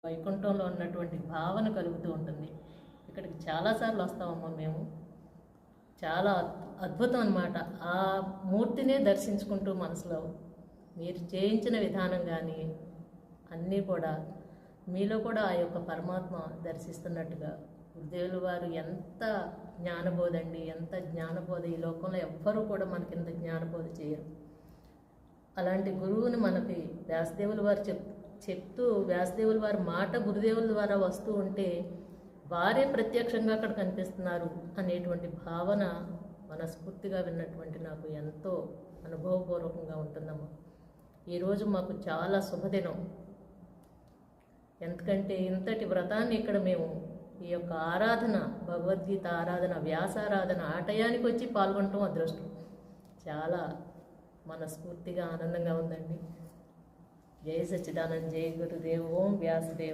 వైకుంఠంలో ఉన్నటువంటి భావన కలుగుతూ ఉంటుంది. ఇక్కడికి చాలాసార్లు వస్తామమ్మా మేము. చాలా అద్భుతం అన్నమాట. ఆ మూర్తినే దర్శించుకుంటూ మనసులో మీరు చేయించిన విధానం కానీ అన్నీ కూడా మీలో కూడా ఆ యొక్క పరమాత్మ దర్శిస్తున్నట్టుగా గురుదేవుల వారు ఎంత జ్ఞానబోధ అండి, ఎంత జ్ఞానబోధ. ఈ లోకంలో ఎవ్వరూ కూడా మనకి ఇంత జ్ఞానబోధ చేయరు. అలాంటి గురువుని మనకి వ్యాసదేవుల వారు చెప్తూ వ్యాసదేవుల వారి మాట గురుదేవుల ద్వారా వస్తూ ఉంటే వారే ప్రత్యక్షంగా అక్కడ కనిపిస్తున్నారు అనేటువంటి భావన మనస్ఫూర్తిగా విన్నటువంటి నాకు ఎంతో అనుభవపూర్వకంగా ఉంటుందమ్మా. ఈరోజు మాకు చాలా శుభదినం. ఎందుకంటే ఇంతటి వ్రతాన్ని ఇక్కడ మేము ఈ యొక్క ఆరాధన, భగవద్గీత ఆరాధన, వ్యాసారాధన ఆటయానికి వచ్చి పాల్గొనటం అదృష్టం. చాలా మనస్ఫూర్తిగా ఆనందంగా ఉందండి. జై సచ్చిదానంద, జై గురుదేవ్, ఓం వ్యాసదేవ్.